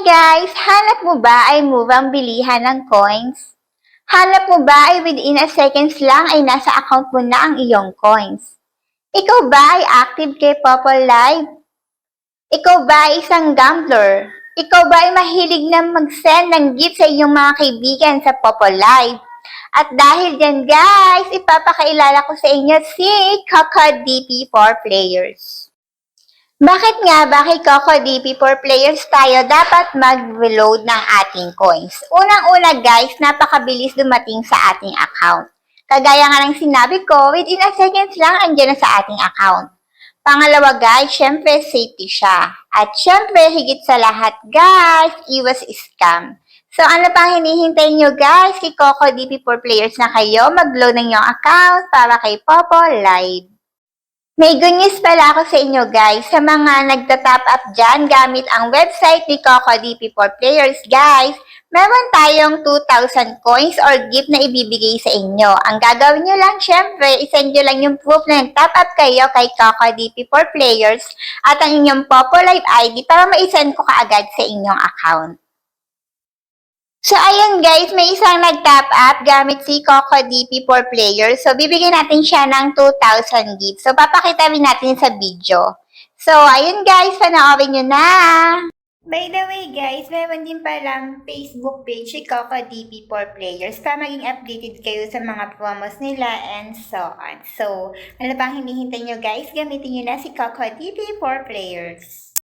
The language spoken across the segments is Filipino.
Guys! Hanap mo ba ay move ang bilihan ng coins? Hanap mo ba ay within a seconds lang ay nasa account mo na ang iyong coins? Ikaw ba ay active kay Popol Live? Ikaw ba ay isang gambler? Ikaw ba ay mahilig na mag-send ng gift sa iyong mga kaibigan sa Popol Live? At dahil dyan guys, ipapakailala ko sa inyo si Coco DP for Players. Bakit nga ba kay Coco DP for Players tayo dapat mag-reload ng ating coins? Unang-una guys, napakabilis dumating sa ating account. Kagaya nga ng sinabi ko, within a seconds lang andyan na sa ating account. Pangalawa guys, syempre safety siya. At syempre, higit sa lahat guys, iwas scam. So ano pang hinihintay nyo guys kay Coco DP for Players na kayo mag-load ng inyong account para kay Popol Live? May good news pala ako sa inyo guys, sa mga nagta-top up dyan gamit ang website ni Coco DP for Players guys, meron tayong 2,000 coins or gift na ibibigay sa inyo. Ang gagawin nyo lang syempre, isend nyo lang yung proof na nag-top up kayo kay Coco DP for Players at ang inyong Popol Live ID para ma-send ko kaagad sa inyong account. So, ayun guys, may isang nag-top up gamit si Coco DP for Players. So, bibigyan natin siya ng 2,000 gifts. So, papakita rin natin sa video. So, ayun guys, panoorin nyo na! By the way guys, meron din palang Facebook page si Coco DP for Players para maging updated kayo sa mga promos nila and so on. So, ano pang hinihintay nyo guys? Gamitin nyo na si Coco DP for Players.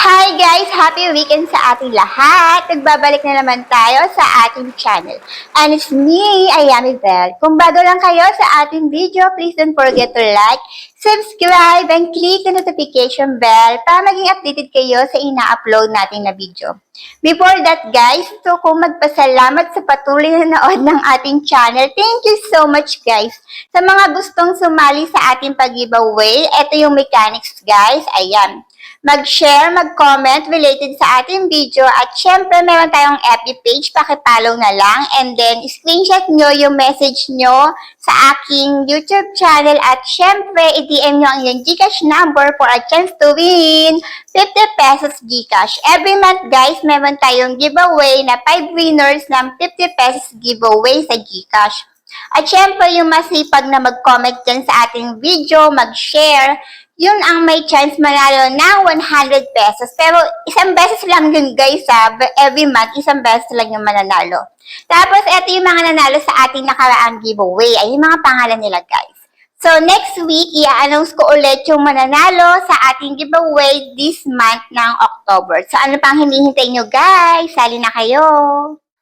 Hi guys! Happy weekend sa ating lahat! Nagbabalik na naman tayo sa ating channel. And it's me, Ayami Bell. Kung bago lang kayo sa ating video, please don't forget to like, subscribe, and click the notification bell para maging updated kayo sa ina-upload natin na video. Before that guys, gusto kong magpasalamat sa patuloy na nanood ng ating channel. Thank you so much guys! Sa mga gustong sumali sa ating pag-giveaway, ito yung mechanics guys. Ayan. Mag-share, mag-comment related sa ating video at syempre meron tayong FB page, pakipollow na lang and then screenshot nyo yung message nyo sa aking YouTube channel at syempre i-DM nyo ang yung Gcash number for a chance to win 50 pesos Gcash. Every month guys, meron tayong giveaway na 5 winners ng 50 pesos giveaway sa Gcash. At syempre yung masipag na mag-comment dyan sa ating video, mag-share, yun ang may chance manalo ng 100 pesos. Pero isang beses lang yun guys ha. Every month, isang beses lang yung mananalo. Tapos, ito yung mga nanalo sa ating nakaraang giveaway. Ay, yung mga pangalan nila guys. So, next week, i-announce ko ulit yung mananalo sa ating giveaway this month ng October. So, ano pang hinihintay nyo guys? Sali na kayo!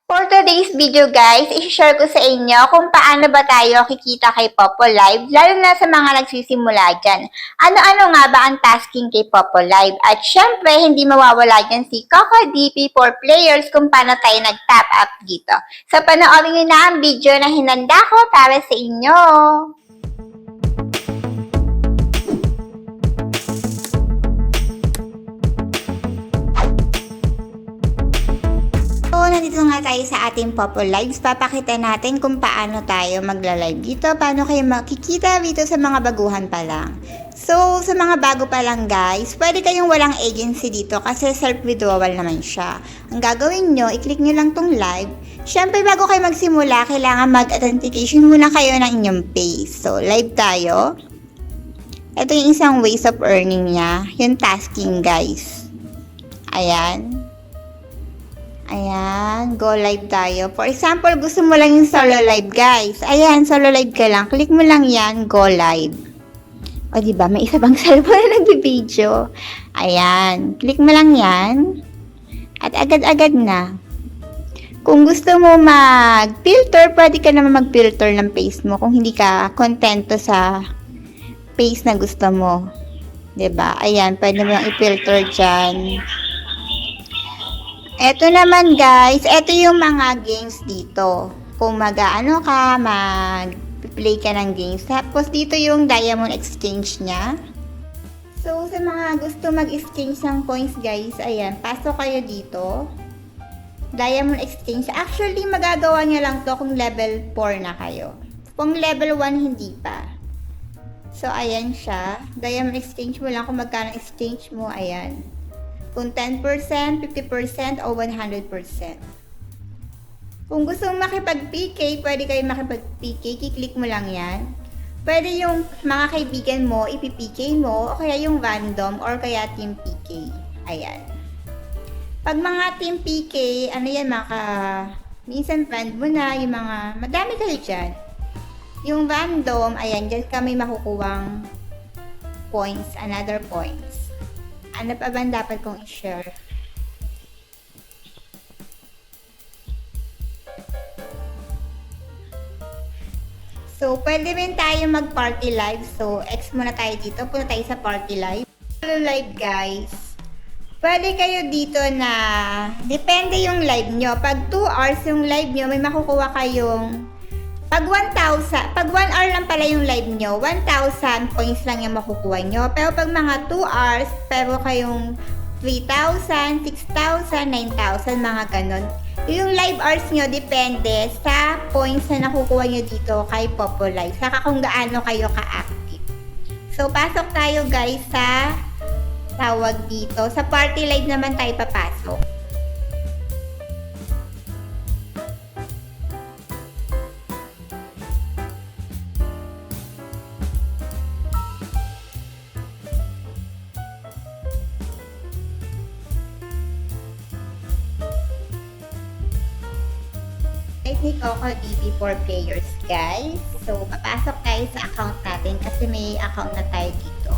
For today's video guys, i-share ko sa inyo kung paano ba tayo kikita kay Popol Live, lalo na sa mga nagsisimula dyan. Ano-ano nga ba ang tasking kay Popol Live? At syempre, hindi mawawala dyan si Coco DP for Players kung paano tayo nag-top up dito. So, panoorin nyo na ang video na hinanda ko para sa inyo. So, nandito nga tayo sa ating Popol Lives. Papakita natin kung paano tayo magla-live dito. Paano kayo makikita dito sa mga baguhan pa lang. So, sa mga bago pa lang guys, pwede kayong walang agency dito kasi self-withdrawal naman siya. Ang gagawin nyo, i-click nyo lang tong live. Siyempre, bago kayo magsimula, kailangan mag-authentication muna kayo ng inyong page. So, live tayo. Ito yung isang ways of earning niya. Yung tasking guys. Ayan. Ayan, go live tayo. For example, gusto mo lang yung solo live, guys. Ayan, solo live ka lang. Click mo lang yan, go live. O, diba? May isa bang cellphone na nag-video. Ayan, click mo lang yan. At agad-agad na. Kung gusto mo mag-filter, pwede ka naman mag-filter ng face mo kung hindi ka kontento sa face na gusto mo. Diba? Ayan, pwede mo lang i-filter dyan. Eto naman guys, eto yung mga games dito. Kung mag-ano ka, mag-play ka ng games. Tapos dito yung Diamond Exchange niya. So, sa mga gusto mag-exchange ng coins guys, ayan, pasok kayo dito. Diamond Exchange. Actually, magagawa niya lang to kung level 4 na kayo. Kung level 1, hindi pa. So, ayan siya. Diamond Exchange mo lang kung magkano exchange mo. Ayan. Kung 10%, 50%, o 100%. Kung gusto mong makipag-PK, pwede kayo makipag-PK. Kiklik mo lang yan. Pwede yung mga kaibigan mo, ipipk mo, o kaya yung random, or kaya team PK. Ayan. Pag mga team PK, ano yan, minsan friend mo na, yung mga, madami kayo dyan. Yung random, ayan, dyan ka may makukuwang points, another points. Ano pa ba dapat kong i-share? So, pwede rin tayo mag-party live. So, X muna tayo dito. Punta tayo sa party live. Hello live guys. Pwede kayo dito na, depende yung live nyo. Pag 2 hours yung live nyo, may makukuha kayong, pag 1,000, pag 1 hour lang pala yung live nyo, 1,000 points lang yung makukuha nyo. Pero pag mga 2 hours, pero kayong 3,000, 6,000, 9,000, mga ganon. Yung live hours nyo depende sa points na nakukuha nyo dito kay Popo Live. Saka kung gaano kayo ka-active. So, pasok tayo guys sa tawag dito. Sa party live naman tayo papasok. Ni Coco DB for players guys. So, papasok tayo sa account natin kasi may account na tayo dito.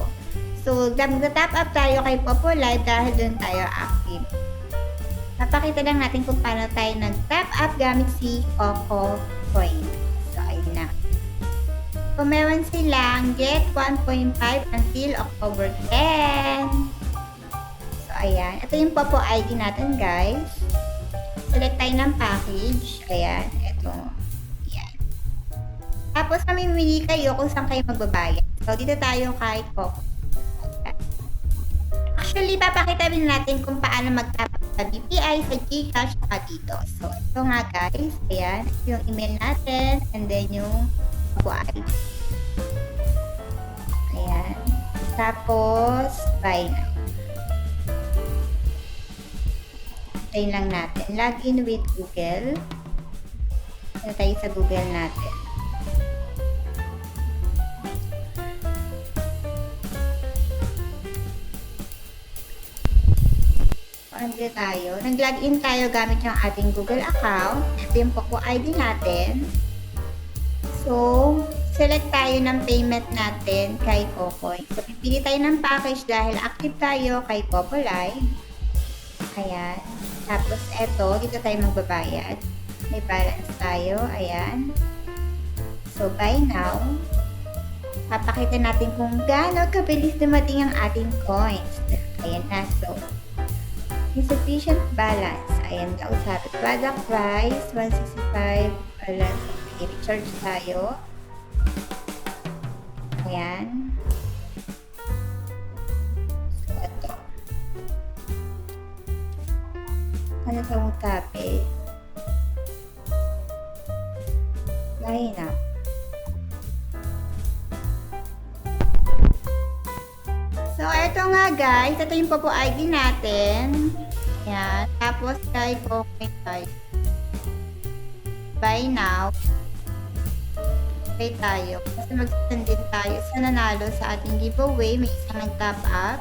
So, mag-tap up tayo kay Popo Live dahil doon tayo active. Papakita lang natin kung paano tayo nag-tap up gamit si Coco Coin. So, ayun na. Kung meron silang get 1.5 until October 10. So, ayan. Ito yung Popo ID natin guys. Select tayo ng package. Ayan, ito. Ayan. Tapos, mamimili kayo kung saan kayo magbabayad. So, dito tayo kay Coco. Actually, papakita rin natin kung paano mag-tap sa BPI, sa GCash, saka dito. So, ito nga guys. Ayan. Ito yung email natin. And then yung Coco ID. Ayan. Tapos, buy now. Tayin lang natin. Login with Google. Ito tayo sa Google natin. Ano tayo? Nag-login tayo gamit yung ating Google account. Ito yung Poco ID natin. So, select tayo ng payment natin kay Cocoy. So, pipili tayo ng package dahil active tayo kay Popo Live. Ayan. Tapos, eto, dito tayo magbabayad. May balance tayo. Ayan. So, buy now. Papakita natin kung gaano kabilis dumating ang ating coins. Ayan na. So, insufficient balance. Ayan daw sabi. Product price, 165. Balance. I-recharge tayo. Ayan. Ano itong tape? Line up. So, ito nga guys. Ito yung Popo ID natin. Yan. Tapos, kay Cocoin tayo. Buy now. Pay tayo. Kasi mag-send din tayo sa nanalo sa ating giveaway. May isang nag-top up.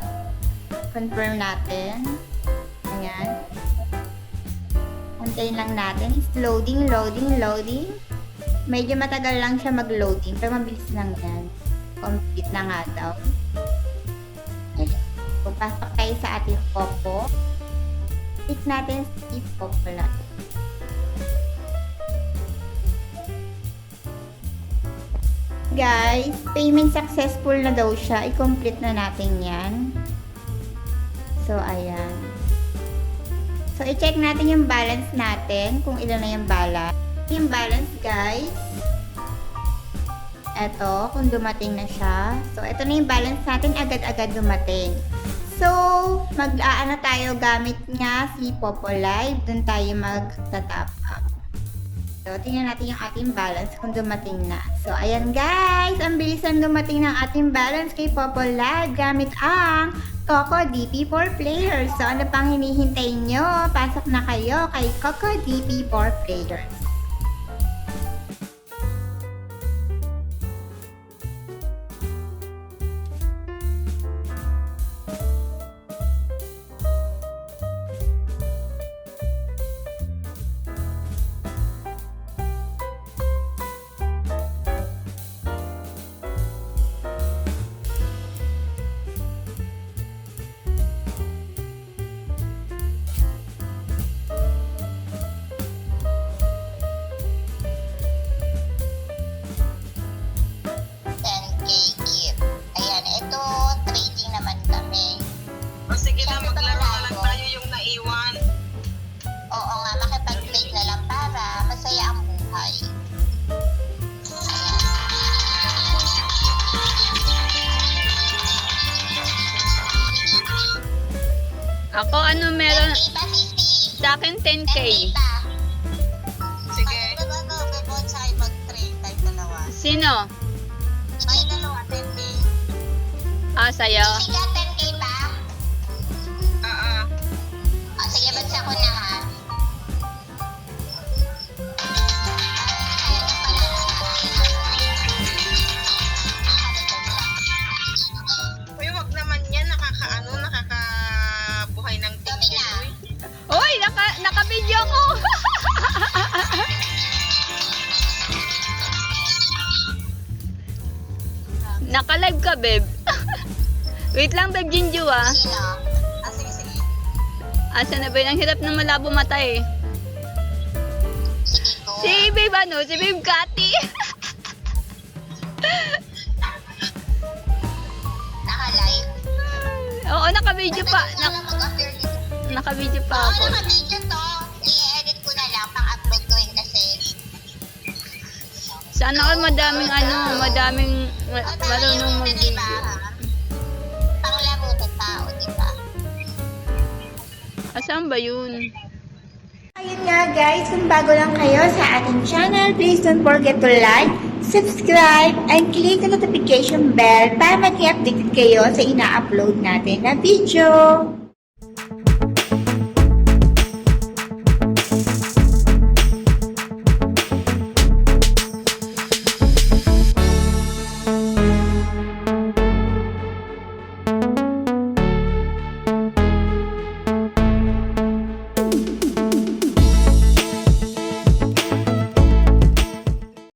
Confirm natin. Ayan. Antayin lang natin. It's loading. Medyo matagal lang siya mag-loading. Pero mabilis lang yan. Complete na nga daw. So, pasok tayo sa ating Popo. Click natin si Popo lang. Guys, payment successful na daw siya. I-complete na natin yan. So, ayan. So, i-check natin yung balance natin, kung ilan na yung balance. Yung balance, guys. Eto, kung dumating na siya. So, ito na yung balance natin, agad-agad dumating. So, mag-aano tayo gamit nga si Popo Live. Doon tayo mag-top up. So, tingnan natin yung ating balance kung dumating na. So, ayan guys, ang bilisan dumating ng ating balance kay Popo Live gamit ang Coco DP for Players. So, ano pang hinihintay nyo? Pasok na kayo kay Coco DP for Players. Sige na, maglaro na lang tayo yung naiwan. Oo nga, makipag-play na lang para masaya ang buhay. Ako ano meron 10K ba, Sisi? sa akin 10k. 10K ba? Sige. Bebon sa kayo mag-trade tayo dalawa. Sino? May dalawa, 10K. Ah, sa'yo. Sisi ka, 10K ba? O, sige, bansa ko na ha. Uy, wag naman yan. Nakakabuhay ng Sabi na. Uy, naka-video ko. Naka-live ka, babe. Wait lang, babe Jinju ah. Sino? Sige. Asa na ba yun? Ang hirap ng malabo mata eh. Sige ko. Si babe ano? Si babe Cathy. Naka-live. Oo, naka-video pa. Pwede ko na lang mag-appear dito. Naka-video pa Oo, ako. naka-video to. I-edit ko na lang, pang-upload ko yun kasi. Sana ka madaming marunong mag-video. Panglaro ko pa, o diba? Asan ba yun? Ayun nga guys, kung bago lang kayo sa ating channel, please don't forget to like, subscribe, and click the notification bell para mag-updated kayo sa ina-upload natin na video.